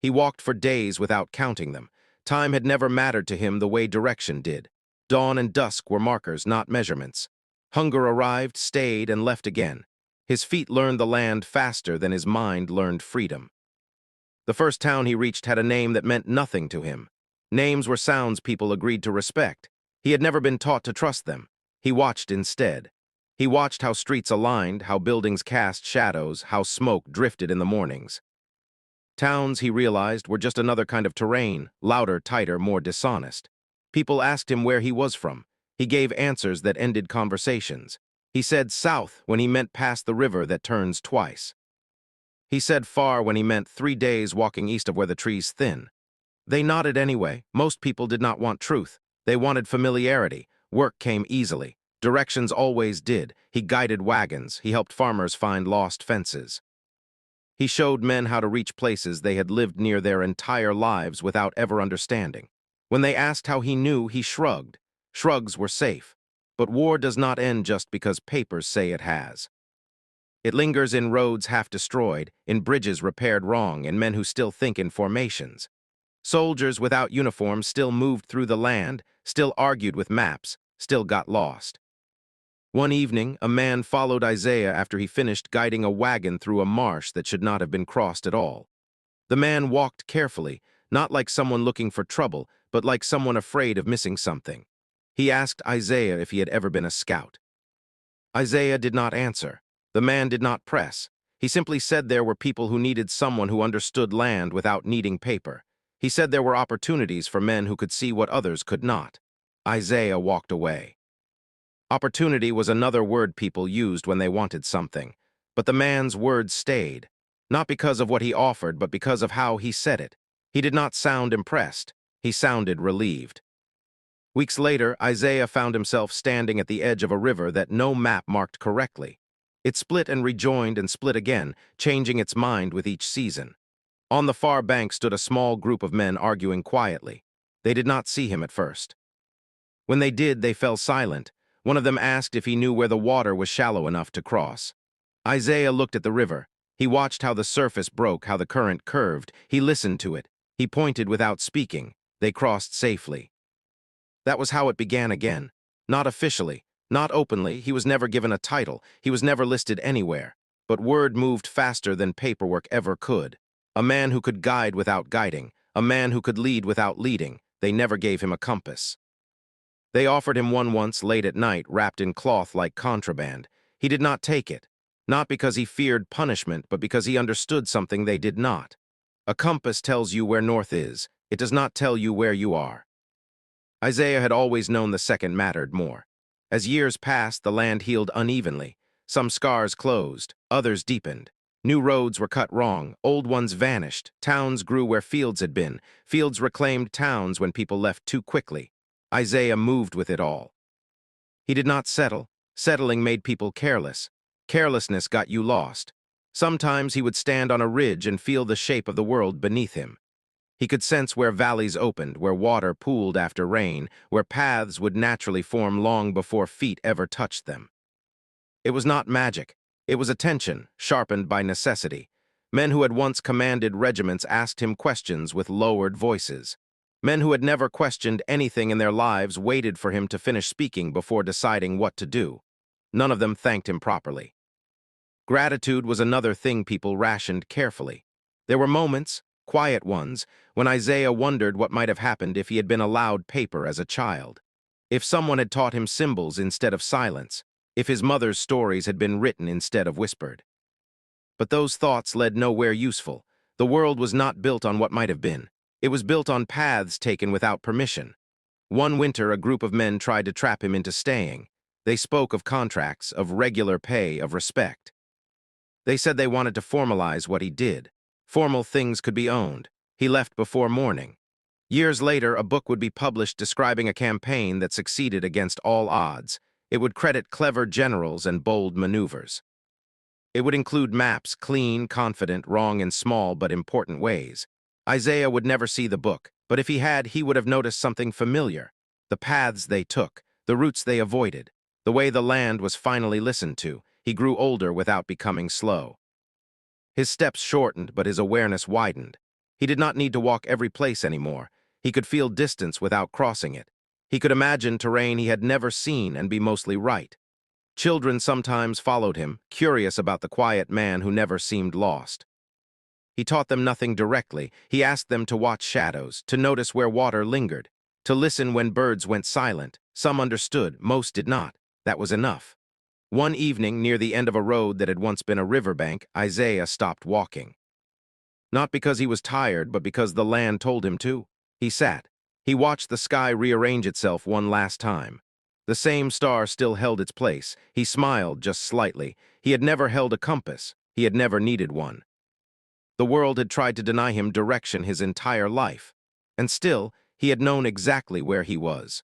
He walked for days without counting them. Time had never mattered to him the way direction did. Dawn and dusk were markers, not measurements. Hunger arrived, stayed, and left again. His feet learned the land faster than his mind learned freedom. The first town he reached had a name that meant nothing to him. Names were sounds people agreed to respect. He had never been taught to trust them. He watched instead. He watched how streets aligned, how buildings cast shadows, how smoke drifted in the mornings. Towns, he realized, were just another kind of terrain, louder, tighter, more dishonest. People asked him where he was from. He gave answers that ended conversations. He said south when he meant past the river that turns twice. He said far when he meant 3 days walking east of where the trees thin. They nodded anyway. Most people did not want truth. They wanted familiarity. Work came easily. Directions always did. He guided wagons. He helped farmers find lost fences. He showed men how to reach places they had lived near their entire lives without ever understanding. When they asked how he knew, he shrugged. Shrugs were safe. But war does not end just because papers say it has. It lingers in roads half destroyed, in bridges repaired wrong, in men who still think in formations. Soldiers without uniforms still moved through the land, still argued with maps, still got lost. One evening, a man followed Isaiah after he finished guiding a wagon through a marsh that should not have been crossed at all. The man walked carefully, not like someone looking for trouble, but like someone afraid of missing something. He asked Isaiah if he had ever been a scout. Isaiah did not answer. The man did not press. He simply said there were people who needed someone who understood land without needing paper. He said there were opportunities for men who could see what others could not. Isaiah walked away. Opportunity was another word people used when they wanted something, but the man's words stayed, not because of what he offered, but because of how he said it. He did not sound impressed. He sounded relieved. Weeks later, Isaiah found himself standing at the edge of a river that no map marked correctly. It split and rejoined and split again, changing its mind with each season. On the far bank stood a small group of men arguing quietly. They did not see him at first. When they did, they fell silent. One of them asked if he knew where the water was shallow enough to cross. Isaiah looked at the river. He watched how the surface broke, how the current curved. He listened to it. He pointed without speaking. They crossed safely. That was how it began again. Not officially, not openly. He was never given a title. He was never listed anywhere. But word moved faster than paperwork ever could. A man who could guide without guiding. A man who could lead without leading. They never gave him a compass. They offered him one once late at night, wrapped in cloth like contraband. He did not take it. Not because he feared punishment, but because he understood something they did not. A compass tells you where north is. It does not tell you where you are. Isaiah had always known the second mattered more. As years passed, the land healed unevenly. Some scars closed, others deepened. New roads were cut wrong, old ones vanished. Towns grew where fields had been. Fields reclaimed towns when people left too quickly. Isaiah moved with it all. He did not settle. Settling made people careless. Carelessness got you lost. Sometimes he would stand on a ridge and feel the shape of the world beneath him. He could sense where valleys opened, where water pooled after rain, where paths would naturally form long before feet ever touched them. It was not magic. It was attention, sharpened by necessity. Men who had once commanded regiments asked him questions with lowered voices. Men who had never questioned anything in their lives waited for him to finish speaking before deciding what to do. None of them thanked him properly. Gratitude was another thing people rationed carefully. There were moments, quiet ones, when Isaiah wondered what might have happened if he had been allowed paper as a child. If someone had taught him symbols instead of silence. If his mother's stories had been written instead of whispered. But those thoughts led nowhere useful. The world was not built on what might have been. It was built on paths taken without permission. One winter, a group of men tried to trap him into staying. They spoke of contracts, of regular pay, of respect. They said they wanted to formalize what he did. Formal things could be owned. He left before morning. Years later, a book would be published describing a campaign that succeeded against all odds. It would credit clever generals and bold maneuvers. It would include maps, clean, confident, wrong in small but important ways. Isaiah would never see the book, but if he had, he would have noticed something familiar. The paths they took, the routes they avoided, the way the land was finally listened to. He grew older without becoming slow. His steps shortened, but his awareness widened. He did not need to walk every place anymore. He could feel distance without crossing it. He could imagine terrain he had never seen and be mostly right. Children sometimes followed him, curious about the quiet man who never seemed lost. He taught them nothing directly. He asked them to watch shadows, to notice where water lingered, to listen when birds went silent. Some understood, most did not. That was enough. One evening, near the end of a road that had once been a riverbank, Isaiah stopped walking. Not because he was tired, but because the land told him to. He sat. He watched the sky rearrange itself one last time. The same star still held its place. He smiled just slightly. He had never held a compass. He had never needed one. The world had tried to deny him direction his entire life. And still, he had known exactly where he was.